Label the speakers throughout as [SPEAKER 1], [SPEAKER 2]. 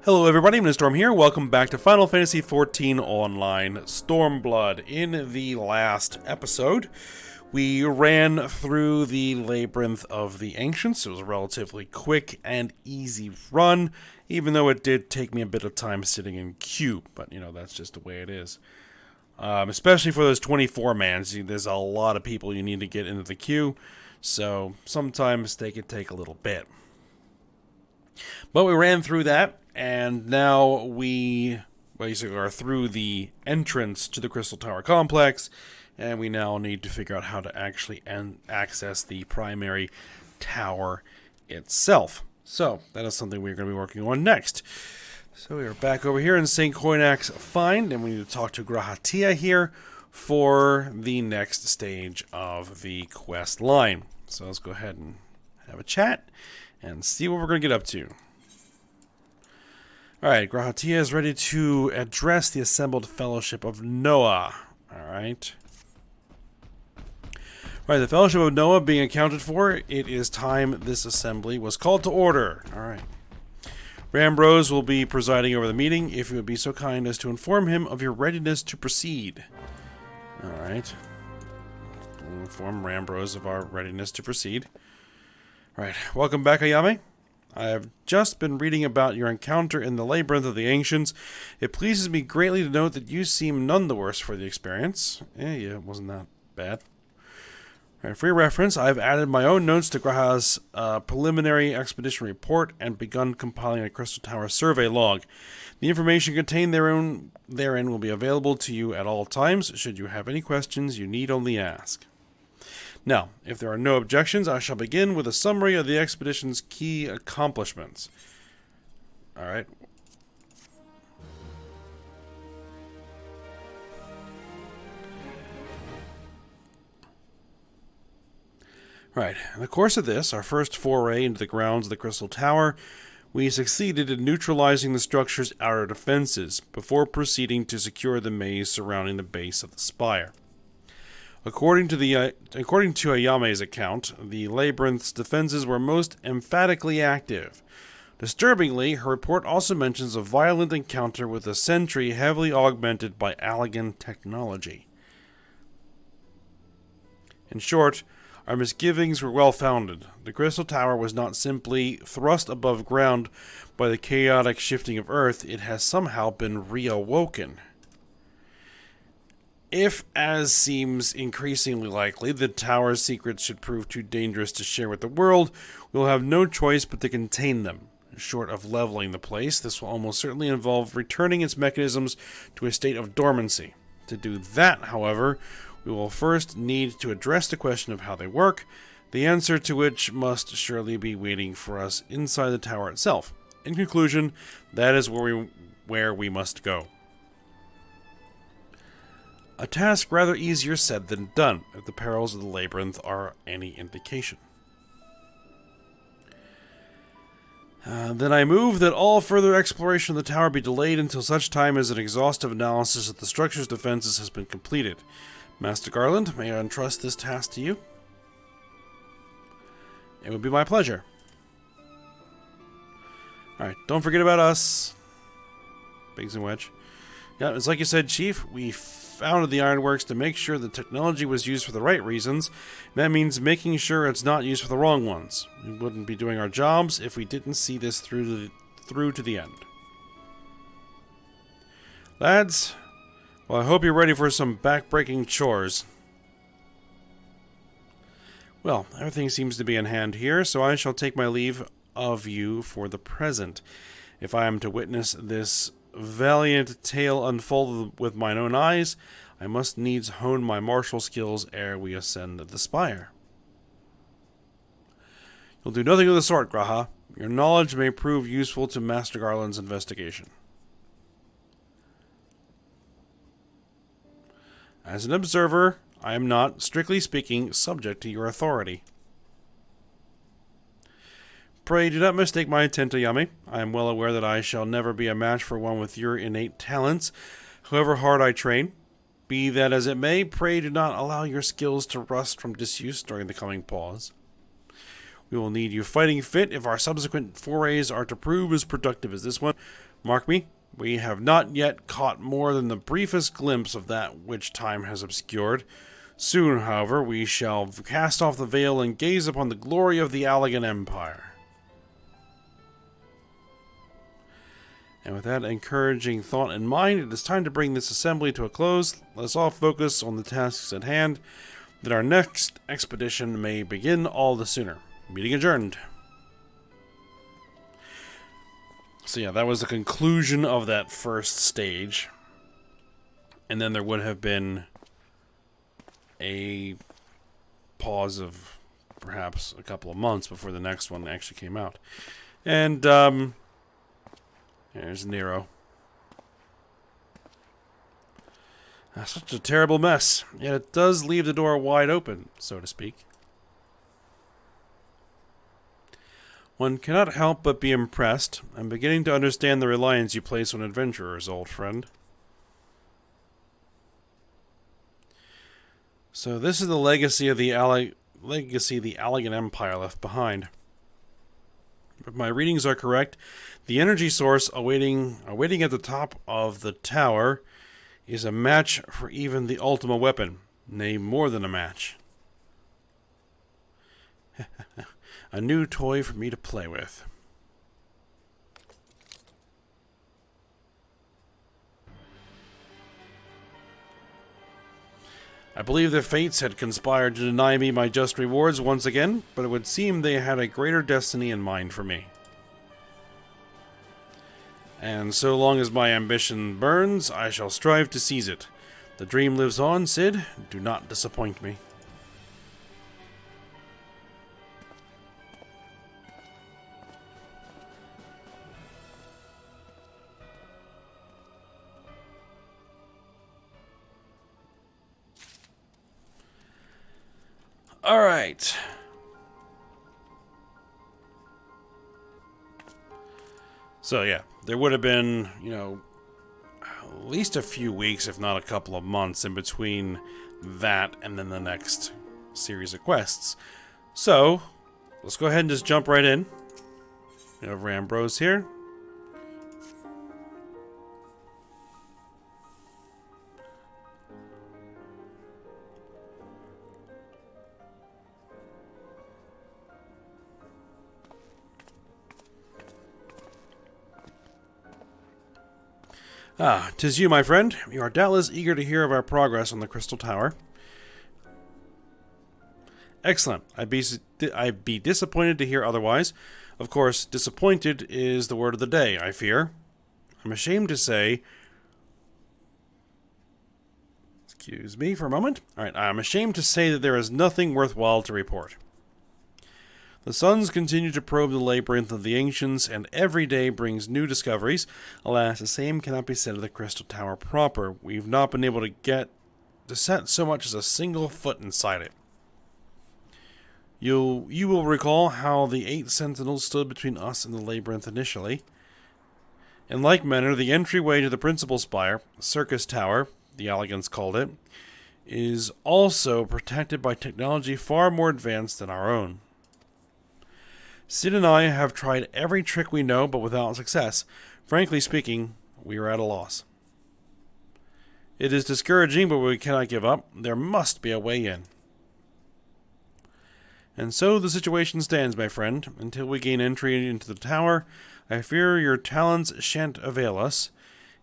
[SPEAKER 1] Hello everybody, I'm Storm here. Welcome back to Final Fantasy XIV Online Stormblood. In the last episode, we ran through the Labyrinth of the Ancients. It was a relatively quick and easy run, even though it did take me a bit of time sitting in queue. But, you know, that's just the way it is. Especially for those 24-mans, there's a lot of people you need to get into the queue, so sometimes they can take a little bit. But we ran through that, and now we basically are through the entrance to the Crystal Tower complex, and we now need to figure out how to actually access the primary tower itself. So, that is something we're going to be working on next. So we are back over here in St. Koinak's Find, and we need to talk to Grahatia here for the next stage of the quest line. So let's go ahead and have a chat and see what we're going to get up to. Alright, Grahatia is ready to address the assembled Fellowship of Noah. Alright. Alright, the Fellowship of Noah being accounted for, it is time this assembly was called to order. Alright. Rambrose will be presiding over the meeting, if you would be so kind as to inform him of your readiness to proceed. Alright. We'll inform Rambrose of our readiness to proceed. Alright, welcome back, Ayame. I have just been reading about your encounter in the Labyrinth of the Ancients. It pleases me greatly to note that you seem none the worse for the experience. Yeah, it wasn't that bad. Right, for your reference, I've added my own notes to Graha's preliminary expedition report and begun compiling a Crystal Tower survey log. The information contained therein will be available to you at all times. Should you have any questions, you need only ask. Now, if there are no objections, I shall begin with a summary of the expedition's key accomplishments. Alright. Right. In the course of this, our first foray into the grounds of the Crystal Tower, we succeeded in neutralizing the structure's outer defenses before proceeding to secure the maze surrounding the base of the spire. According to Ayame's account, the labyrinth's defenses were most emphatically active. Disturbingly, her report also mentions a violent encounter with a sentry heavily augmented by Allagan technology. In short, our misgivings were well-founded. The Crystal Tower was not simply thrust above ground by the chaotic shifting of Earth, it has somehow been reawoken. If, as seems increasingly likely, the tower's secrets should prove too dangerous to share with the world, we will have no choice but to contain them. Short of leveling the place, this will almost certainly involve returning its mechanisms to a state of dormancy. To do that, however, we will first need to address the question of how they work, the answer to which must surely be waiting for us inside the tower itself. In conclusion, that is where we must go. A task rather easier said than done, if the perils of the labyrinth are any indication. Then I move that all further exploration of the tower be delayed until such time as an exhaustive analysis of the structure's defenses has been completed. Master Garland, may I entrust this task to you? It would be my pleasure. Alright, don't forget about us. Biggs and Wedge. Yeah, it's like you said, Chief, we founded the Ironworks to make sure the technology was used for the right reasons. That means making sure it's not used for the wrong ones. We wouldn't be doing our jobs if we didn't see this through to the end. Lads, well, I hope you're ready for some back-breaking chores. Well, everything seems to be in hand here, so I shall take my leave of you for the present. If I am to witness this valiant tale unfolded with mine own eyes, I must needs hone my martial skills ere we ascend the spire. You'll do nothing of the sort, Graha. Your knowledge may prove useful to Master Garland's investigation. As an observer, I am not, strictly speaking, subject to your authority. Pray do not mistake my intent, Ayame. I am well aware that I shall never be a match for one with your innate talents, however hard I train. Be that as it may, pray do not allow your skills to rust from disuse during the coming pause. We will need you fighting fit if our subsequent forays are to prove as productive as this one. Mark me, we have not yet caught more than the briefest glimpse of that which time has obscured. Soon, however, we shall cast off the veil and gaze upon the glory of the Allagan Empire. And with that encouraging thought in mind, it is time to bring this assembly to a close. Let us all focus on the tasks at hand, that our next expedition may begin all the sooner. Meeting adjourned. So yeah, that was the conclusion of that first stage. And then there would have been a pause of perhaps a couple of months before the next one actually came out. And, there's Nero. Such a terrible mess. Yet it does leave the door wide open, so to speak. One cannot help but be impressed. I'm beginning to understand the reliance you place on adventurers, old friend. So this is the legacy of the Allagan Empire left behind. If my readings are correct, the energy source awaiting at the top of the tower is a match for even the Ultima weapon, nay, more than a match. A new toy for me to play with. I believe the fates had conspired to deny me my just rewards once again, but it would seem they had a greater destiny in mind for me. And so long as my ambition burns, I shall strive to seize it. The dream lives on, Cid. Do not disappoint me. Alright. So yeah, there would have been, at least a few weeks, if not a couple of months, in between that and then the next series of quests. So, let's go ahead and just jump right in. We have Rambrose here. Ah, 'tis you, my friend. You are doubtless eager to hear of our progress on the Crystal Tower. Excellent. I'd be disappointed to hear otherwise. Of course, disappointed is the word of the day, I fear. I'm ashamed to say... Excuse me for a moment. Alright, I'm ashamed to say that there is nothing worthwhile to report. The suns continue to probe the labyrinth of the ancients, and every day brings new discoveries. Alas, the same cannot be said of the Crystal Tower proper. We've not been able to set so much as a single foot inside it. You will recall how the 8 sentinels stood between us and the labyrinth initially. In like manner, the entryway to the principal spire, Circus Tower, the Alligans called it, is also protected by technology far more advanced than our own. Cid and I have tried every trick we know, but without success. Frankly speaking, we are at a loss. It is discouraging, but we cannot give up. There must be a way in. And so the situation stands, my friend. Until we gain entry into the tower, I fear your talents shan't avail us.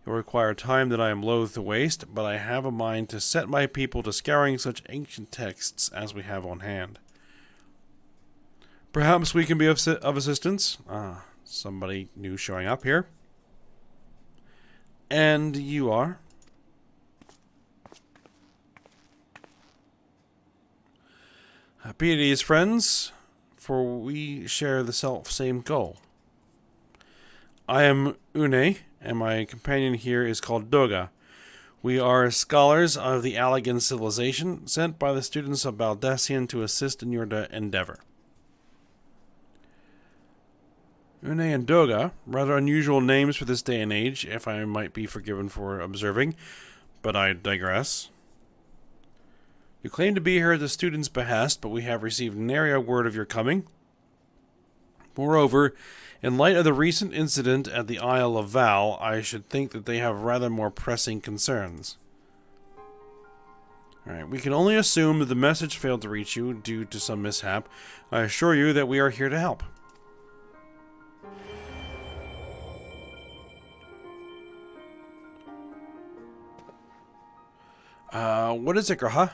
[SPEAKER 1] It will require time that I am loath to waste, but I have a mind to set my people to scouring such ancient texts as we have on hand. Perhaps we can be of assistance. Ah, somebody new showing up here. And you are? Be at ease, friends, for we share the self-same goal. I am Une, and my companion here is called Doga. We are scholars of the Allagan civilization, sent by the students of Baldesion to assist in your endeavor. Une and Doga, rather unusual names for this day and age, if I might be forgiven for observing, but I digress. You claim to be here at the students' behest, but we have received nary a word of your coming. Moreover, in light of the recent incident at the Isle of Val, I should think that they have rather more pressing concerns. Alright, we can only assume that the message failed to reach you due to some mishap. I assure you that we are here to help. What is it, Graha?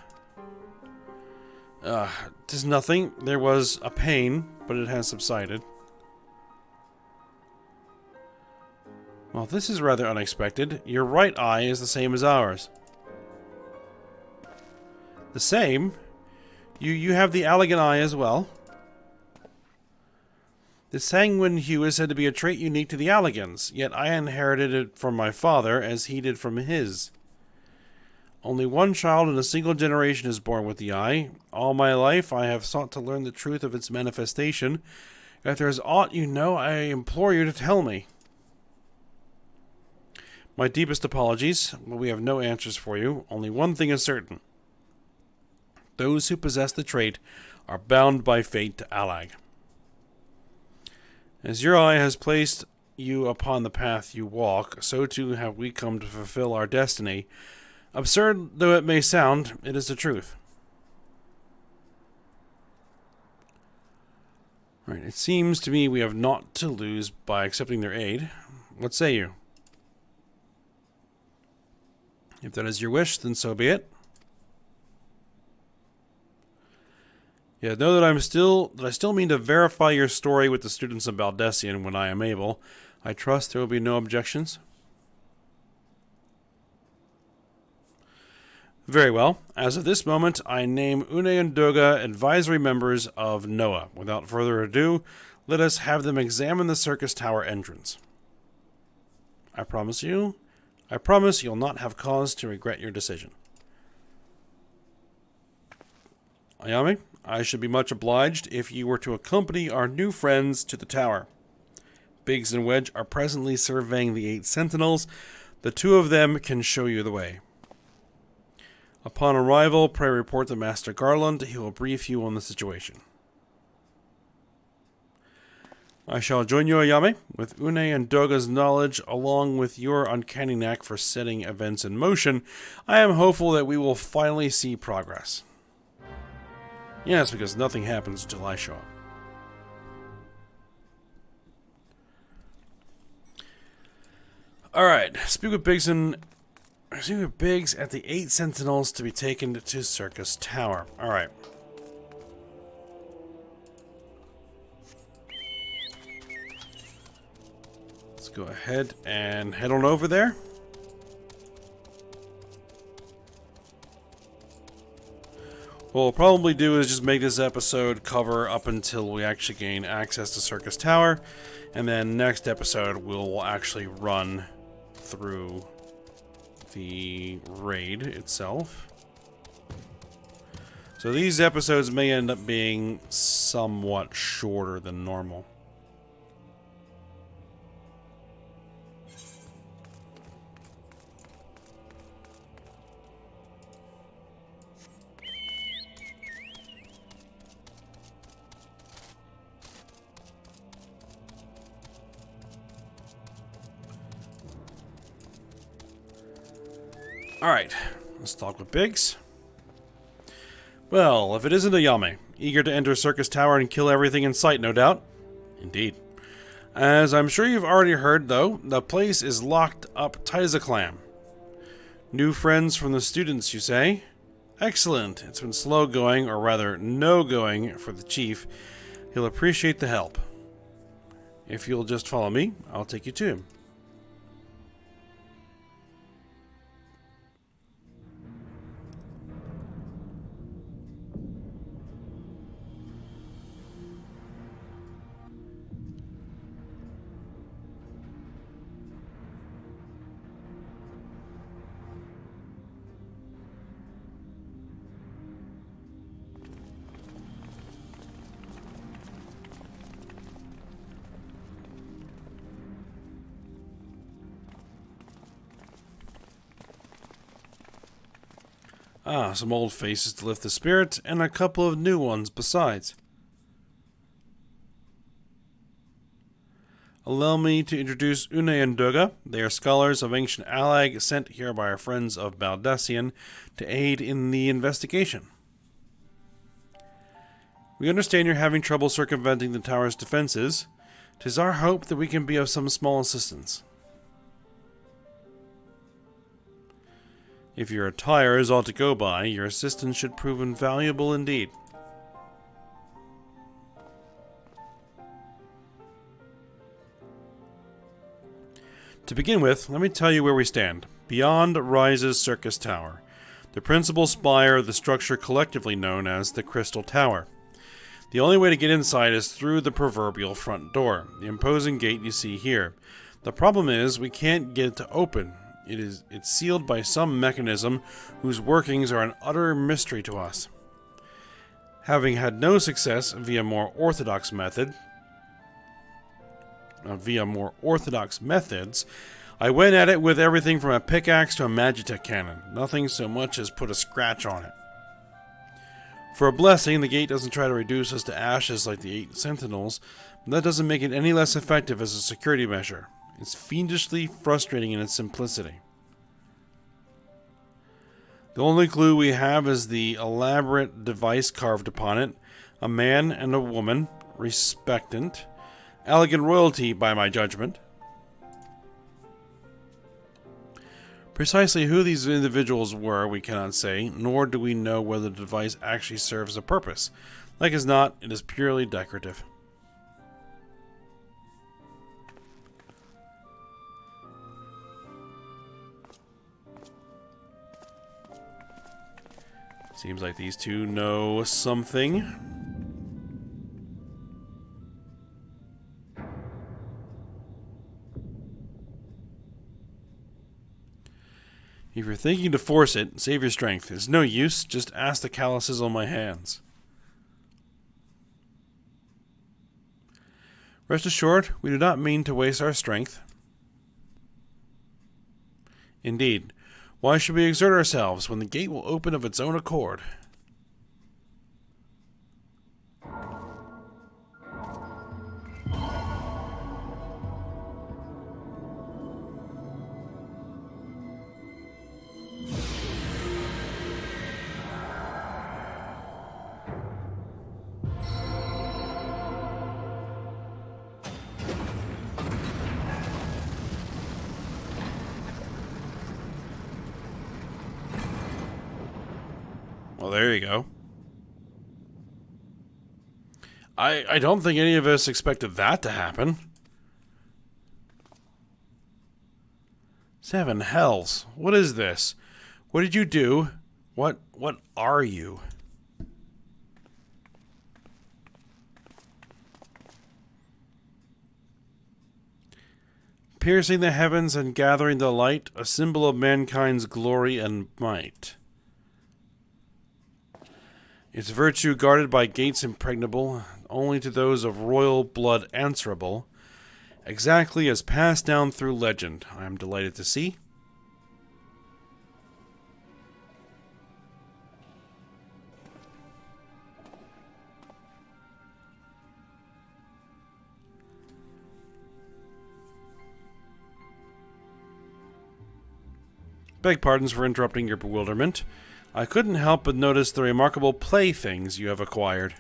[SPEAKER 1] 'Tis nothing. There was a pain, but it has subsided. Well, this is rather unexpected. Your right eye is the same as ours. The same? You have the Allegan eye as well? The sanguine hue is said to be a trait unique to the Allegans, yet I inherited it from my father, as he did from his. Only one child in a single generation is born with the eye. All my life I have sought to learn the truth of its manifestation. If there is aught you know, I implore you to tell me. My deepest apologies, but we have no answers for you. Only one thing is certain. Those who possess the trait are bound by fate to Allag. As your eye has placed you upon the path you walk, so too have we come to fulfill our destiny. Absurd though it may sound, it is the truth. Right, it seems to me we have naught to lose by accepting their aid. What say you? If that is your wish, then so be it. Yeah, know that I still mean to verify your story with the students of Baldessian when I am able. I trust there will be no objections. Very well. As of this moment, I name Une and Doga advisory members of NOAA. Without further ado, let us have them examine the circus tower entrance. I promise you'll not have cause to regret your decision. Ayame, I should be much obliged if you were to accompany our new friends to the tower. Biggs and Wedge are presently surveying the 8 sentinels. The 2 of them can show you the way. Upon arrival, pray report to Master Garland. He will brief you on the situation. I shall join you, Ayame. With Une and Doga's knowledge, along with your uncanny knack for setting events in motion, I am hopeful that we will finally see progress. Yes, because nothing happens until I show up. Alright, speak with Biggs at the 8 sentinels to be taken to Circus Tower. Alright. Let's go ahead and head on over there. What we'll probably do is just make this episode cover up until we actually gain access to Circus Tower, and then next episode we'll actually run through the raid itself. So these episodes may end up being somewhat shorter than normal. Alright, let's talk with Biggs. Well, if it isn't Ayame, eager to enter Circus Tower and kill everything in sight, no doubt. Indeed. As I'm sure you've already heard, though, the place is locked up tight as a clam. New friends from the students, you say? Excellent. It's been slow going, or rather, no going, for the chief. He'll appreciate the help. If you'll just follow me, I'll take you to him. Ah, some old faces to lift the spirit, and a couple of new ones besides. Allow me to introduce Une and Duga. They are scholars of ancient Allag sent here by our friends of Baldesion to aid in the investigation. We understand you're having trouble circumventing the tower's defenses. 'Tis our hope that we can be of some small assistance. If your attire is all to go by, your assistance should prove invaluable indeed. To begin with, let me tell you where we stand. Beyond rises Circus Tower, the principal spire of the structure collectively known as the Crystal Tower. The only way to get inside is through the proverbial front door, the imposing gate you see here. The problem is, we can't get it to open. It's sealed by some mechanism whose workings are an utter mystery to us. Having had no success via more orthodox methods, I went at it with everything from a pickaxe to a magitech cannon. Nothing so much as put a scratch on it. For a blessing, the gate doesn't try to reduce us to ashes like the 8 sentinels, but that doesn't make it any less effective as a security measure. It's fiendishly frustrating in its simplicity. The only clue we have is the elaborate device carved upon it. A man and a woman, respectant. Elegant royalty, by my judgment. Precisely who these individuals were, we cannot say, nor do we know whether the device actually serves a purpose. Like as not, it is purely decorative. Seems like these two know something. If you're thinking to force it, save your strength. It's no use, just ask the calluses on my hands. Rest assured, we do not mean to waste our strength. Indeed, why should we exert ourselves when the gate will open of its own accord? Well, there you go. I don't think any of us expected that to happen. 7 hells. What is this? What did you do? What are you? Piercing the heavens and gathering the light, a symbol of mankind's glory and might. Its virtue guarded by gates impregnable, only to those of royal blood answerable, exactly as passed down through legend, I am delighted to see. Beg pardons for interrupting your bewilderment. I couldn't help but notice the remarkable playthings you have acquired.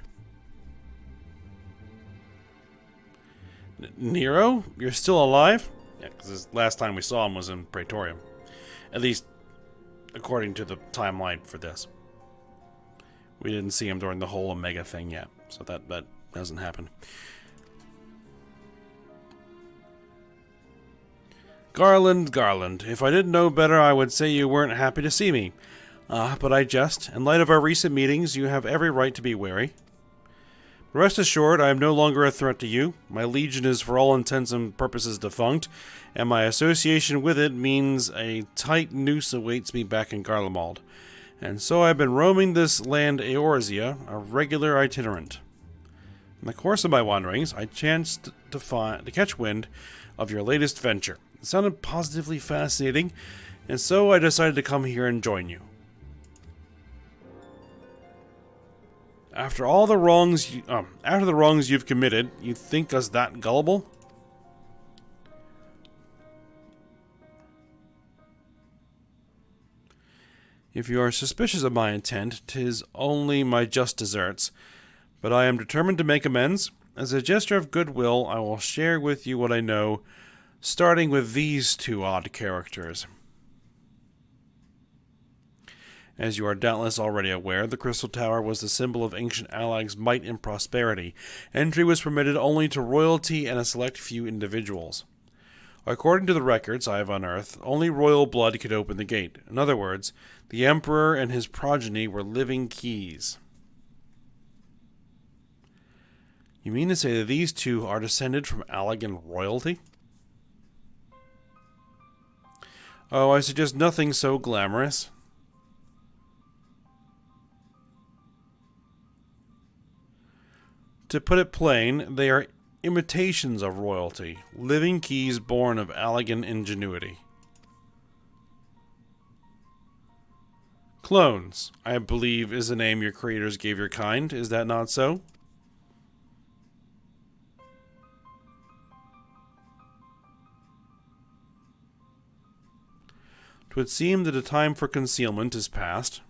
[SPEAKER 1] Nero? You're still alive? Yeah, because last time we saw him was in Praetorium. At least, according to the timeline for this. We didn't see him during the whole Omega thing yet, so that doesn't happen. Garland, if I didn't know better, I would say you weren't happy to see me. But I jest. In light of our recent meetings, you have every right to be wary. Rest assured, I am no longer a threat to you. My legion is for all intents and purposes defunct, and my association with it means a tight noose awaits me back in Garlemald. And so I've been roaming this land Eorzea, a regular itinerant. In the course of my wanderings, I chanced to catch wind of your latest venture. It sounded positively fascinating, and so I decided to come here and join you. After the wrongs you've committed, you think us that gullible? If you are suspicious of my intent, 'tis only my just deserts, but I am determined to make amends. As a gesture of goodwill, I will share with you what I know, starting with these two odd characters. As you are doubtless already aware, the Crystal Tower was the symbol of ancient Alag's might and prosperity. Entry was permitted only to royalty and a select few individuals. According to the records I have unearthed, only royal blood could open the gate. In other words, the Emperor and his progeny were living keys. You mean to say that these two are descended from Alagan royalty? Oh, I suggest nothing so glamorous. To put it plain, they are imitations of royalty, living keys born of Alagan ingenuity. Clones, I believe, is the name your creators gave your kind. Is that not so? Twould seem that the time for concealment is past.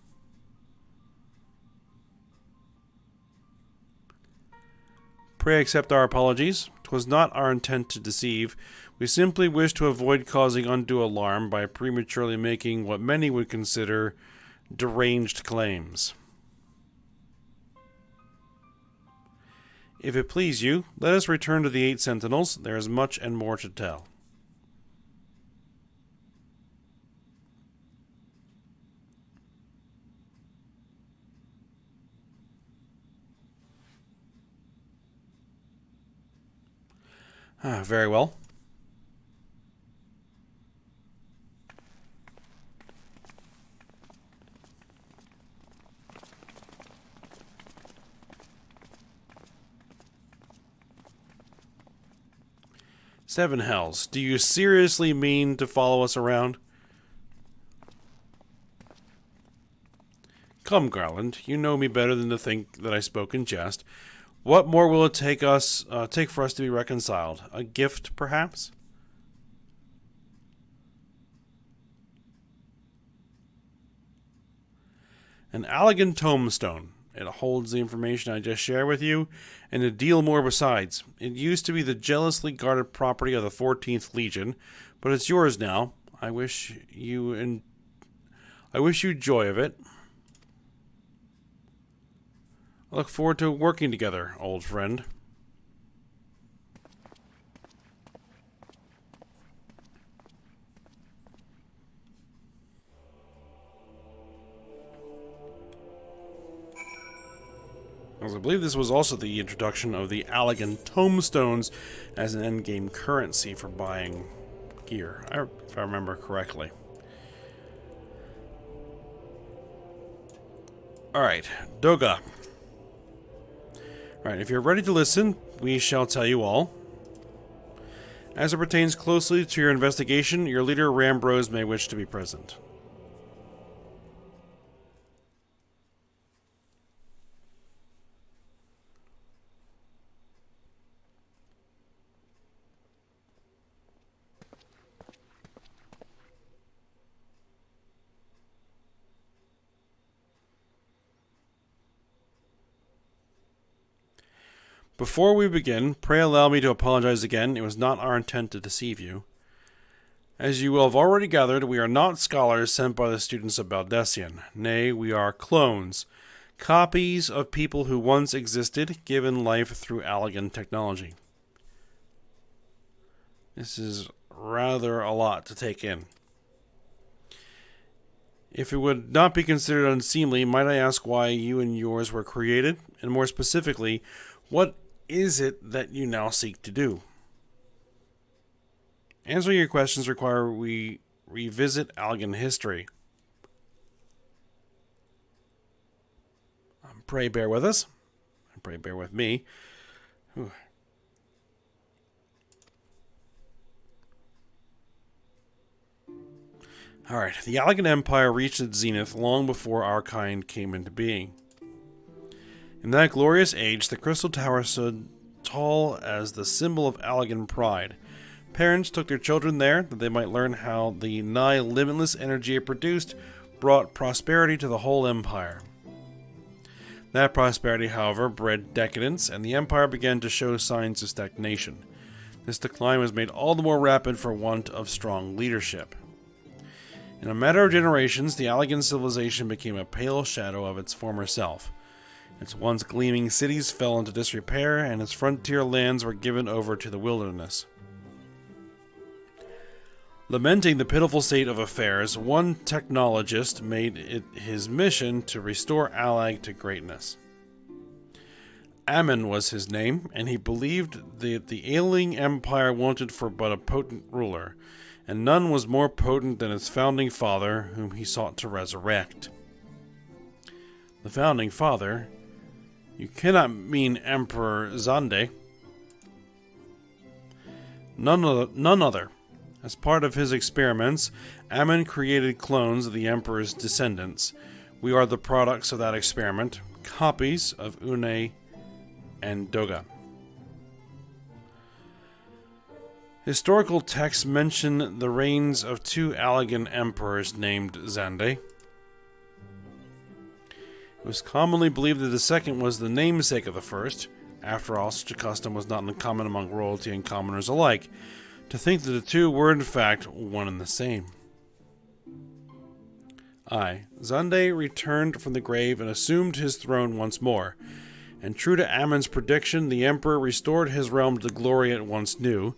[SPEAKER 1] Pray accept our apologies. 'Twas not our intent to deceive. We simply wish to avoid causing undue alarm by prematurely making what many would consider deranged claims. If it please you, let us return to the 8 Sentinels. There is much and more to tell. Very well. Seven hells. Do you seriously mean to follow us around? Come, Garland. You know me better than to think that I spoke in jest. What more will it take for us to be reconciled? A gift, perhaps? An Alagan tombstone. It holds the information I just shared with you, and a deal more besides. It used to be the jealously guarded property of the 14th Legion, but it's yours now. I wish you joy of it. I look forward to working together, old friend. As I believe this was also the introduction of the Alagan tombstones as an endgame currency for buying gear, if I remember correctly. Alright, Doga. Alright, if you're ready to listen, we shall tell you all. As it pertains closely to your investigation, your leader Rambros may wish to be present. Before we begin, pray allow me to apologize again. It was not our intent to deceive you. As you will have already gathered, we are not scholars sent by the students of Baldesion. Nay, we are clones, copies of people who once existed, given life through Alagan technology. This is rather a lot to take in. If it would not be considered unseemly, might I ask why you and yours were created? And more specifically, what is it that you now seek to do? Answering your questions require we revisit Alagan history. Pray bear with us. Pray bear with me. Whew. Alright, the Alagan Empire reached its zenith long before our kind came into being. In that glorious age, the Crystal Tower stood tall as the symbol of Alagan pride. Parents took their children there that they might learn how the nigh limitless energy it produced brought prosperity to the whole empire. That prosperity, however, bred decadence, and the empire began to show signs of stagnation. This decline was made all the more rapid for want of strong leadership. In a matter of generations, the Allegan civilization became a pale shadow of its former self. Its once gleaming cities fell into disrepair, and its frontier lands were given over to the wilderness. Lamenting the pitiful state of affairs, one technologist made it his mission to restore Allag to greatness. Ammon was his name, and he believed that the ailing empire wanted for but a potent ruler, and none was more potent than its founding father, whom he sought to resurrect. The founding father? You cannot mean Emperor Xande. None other. As part of his experiments, Ammon created clones of the Emperor's descendants. We are the products of that experiment, copies of Une and Doga. Historical texts mention the reigns of two Allegan emperors named Xande. It was commonly believed that the second was the namesake of the first. After all, such a custom was not uncommon among royalty and commoners alike, to think that the two were in fact one and the same. Xande returned from the grave and assumed his throne once more, and true to Ammon's prediction, the emperor restored his realm to the glory it once knew.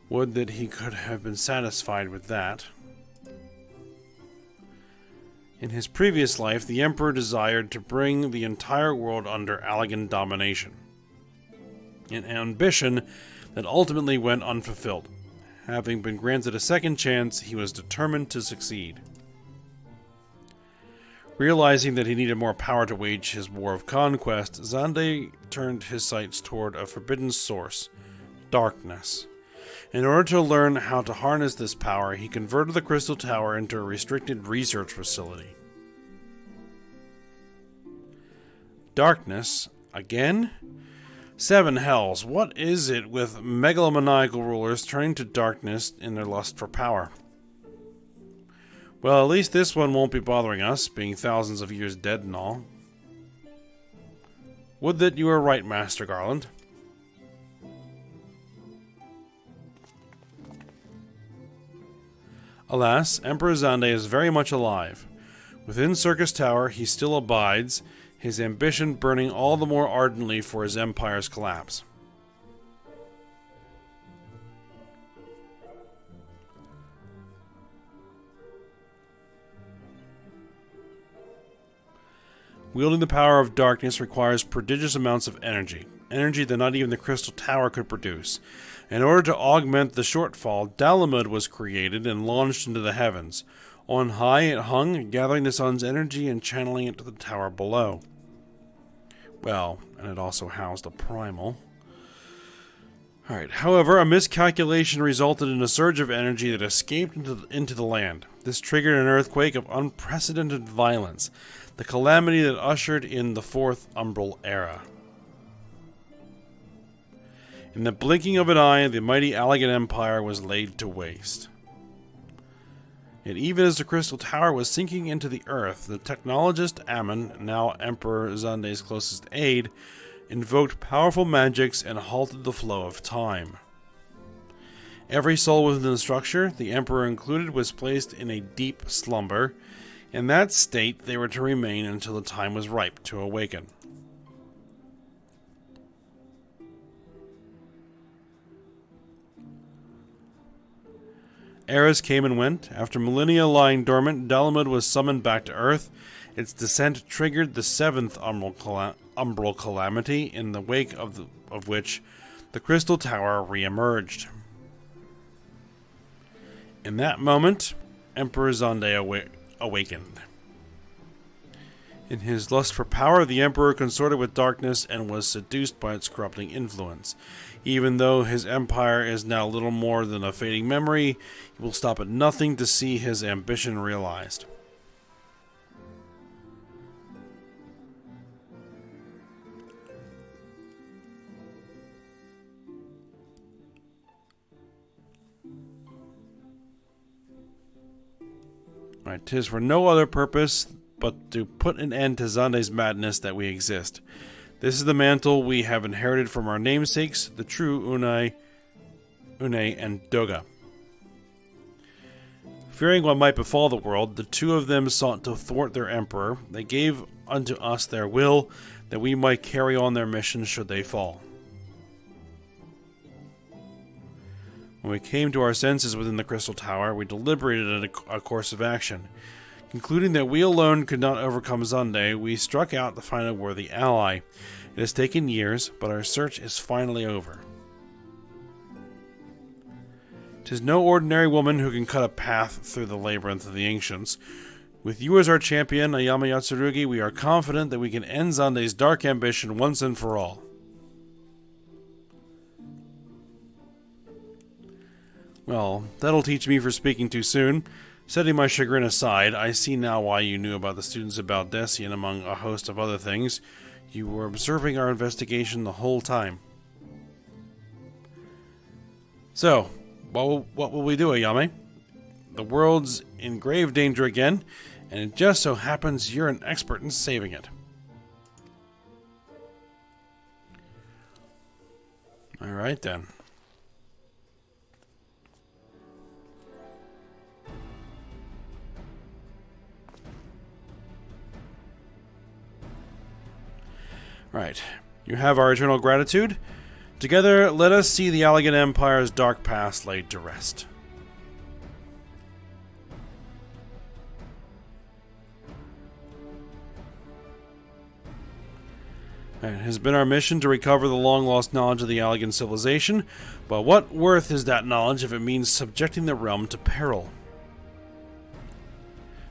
[SPEAKER 1] Would that he could have been satisfied with that. In his previous life, the emperor desired to bring the entire world under Allegan domination, an ambition that ultimately went unfulfilled. Having been granted a second chance, he was determined to succeed. Realizing that he needed more power to wage his war of conquest, Xande turned his sights toward a forbidden source, darkness. In order to learn how to harness this power, he converted the Crystal Tower into a restricted research facility. Darkness? Again? Seven hells, what is it with megalomaniacal rulers turning to darkness in their lust for power? Well, at least this one won't be bothering us, being thousands of years dead and all. Would that you were right, Master Garland. Alas, Emperor Xande is very much alive. Within Circus Tower, he still abides, his ambition burning all the more ardently for his empire's collapse. Wielding the power of darkness requires prodigious amounts of energy that not even the Crystal Tower could produce. In order to augment the shortfall, Dalamud was created and launched into the heavens. On high it hung, gathering the sun's energy and channeling it to the tower below. Well, and it also housed a primal. Alright, however, a miscalculation resulted in a surge of energy that escaped into the land. This triggered an earthquake of unprecedented violence, the calamity that ushered in the Fourth Umbral Era. In the blinking of an eye, the mighty Allegan Empire was laid to waste. Yet even as the Crystal Tower was sinking into the earth, the technologist Ammon, now Emperor Xande's closest aide, invoked powerful magics and halted the flow of time. Every soul within the structure, the Emperor included, was placed in a deep slumber. In that state, they were to remain until the time was ripe to awaken. Eras came and went. After millennia lying dormant, Dalamud was summoned back to Earth. Its descent triggered the seventh umbral calamity, in the wake of which the Crystal Tower re-emerged. In that moment, Emperor Xande awakened. In his lust for power, the Emperor consorted with darkness and was seduced by its corrupting influence. Even though his empire is now little more than a fading memory, he will stop at nothing to see his ambition realized. Right, 'tis for no other purpose but to put an end to Zande's madness that we exist. This is the mantle we have inherited from our namesakes, the true Une, and Doga. Fearing what might befall the world, the two of them sought to thwart their emperor. They gave unto us their will, that we might carry on their mission should they fall. When we came to our senses within the Crystal Tower, we deliberated a course of action. Concluding that we alone could not overcome Zande, we struck out to find a worthy ally. It has taken years, but our search is finally over. 'Tis no ordinary woman who can cut a path through the labyrinth of the ancients. With you as our champion, Ayame Yatsurugi, we are confident that we can end Zande's dark ambition once and for all. Well, that'll teach me for speaking too soon. Setting my chagrin aside, I see now why you knew about the students of Baldessian among a host of other things. You were observing our investigation the whole time. So, what will we do, Ayame? The world's in grave danger again, and it just so happens you're an expert in saving it. Alright then. Right. You have our eternal gratitude. Together, let us see the Allegan Empire's dark past laid to rest. It has been our mission to recover the long-lost knowledge of the Allegan civilization, but what worth is that knowledge if it means subjecting the realm to peril?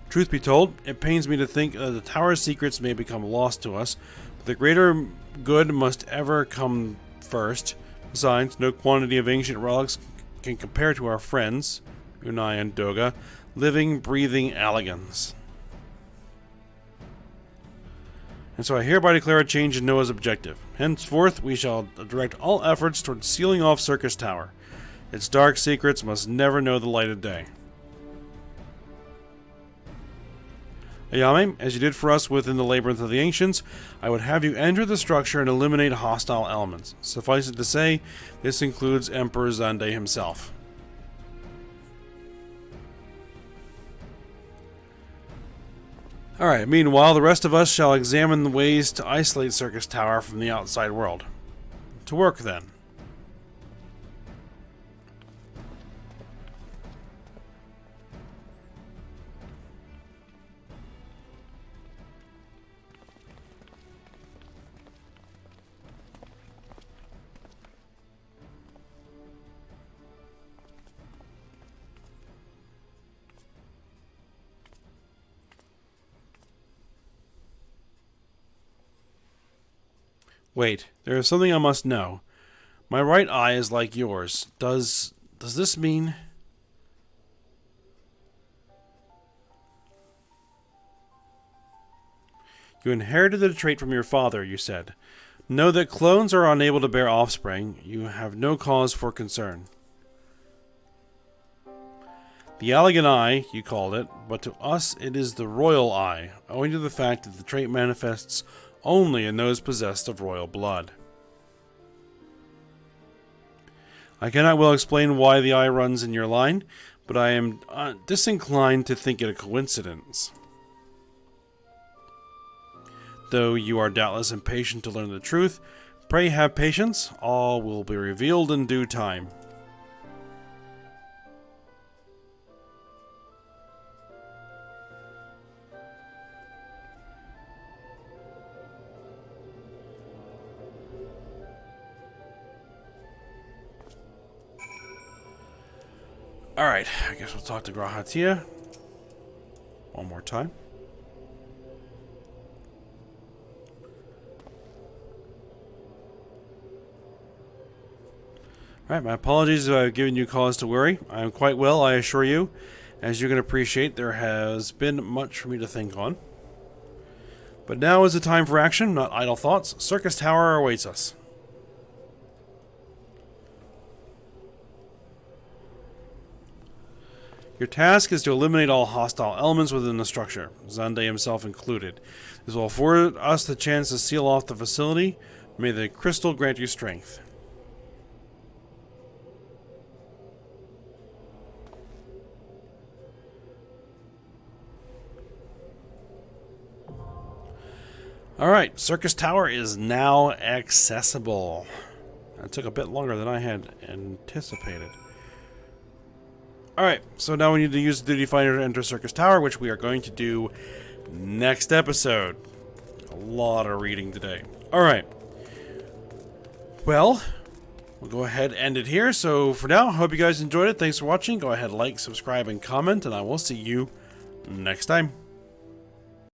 [SPEAKER 1] Truth be told, it pains me to think that the Tower's secrets may become lost to us, but the greater good must ever come first. Besides, no quantity of ancient relics can compare to our friends, Unai and Doga, living, breathing Allegans. And so I hereby declare a change in Noah's objective. Henceforth, we shall direct all efforts towards sealing off Circus Tower. Its dark secrets must never know the light of day. Ayame, as you did for us within the Labyrinth of the Ancients, I would have you enter the structure and eliminate hostile elements. Suffice it to say, this includes Emperor Zande himself. Alright, meanwhile, the rest of us shall examine the ways to isolate Circus Tower from the outside world. To work, then. Wait, there is something I must know. My right eye is like yours. Does this mean... You inherited the trait from your father, you said. Know that clones are unable to bear offspring. You have no cause for concern. The Allegan Eye, you called it, but to us it is the Royal Eye, owing to the fact that the trait manifests only in those possessed of royal blood. I cannot well explain why the eye runs in your line, but I am disinclined to think it a coincidence. Though you are doubtless impatient to learn the truth, pray have patience, all will be revealed in due time. Alright, I guess we'll talk to Grahatia one more time. Alright, my apologies if I've given you cause to worry. I am quite well, I assure you. As you can appreciate, there has been much for me to think on. But now is the time for action, not idle thoughts. Circus Tower awaits us. Your task is to eliminate all hostile elements within the structure, Zande himself included. This will afford us the chance to seal off the facility. May the crystal grant you strength. Alright, Circus Tower is now accessible. That took a bit longer than I had anticipated. Alright, so now we need to use the Duty Finder to enter Circus Tower, which we are going to do next episode. A lot of reading today. Alright. Well, we'll go ahead and end it here. So for now, I hope you guys enjoyed it. Thanks for watching. Go ahead, like, subscribe, and comment, and I will see you next time.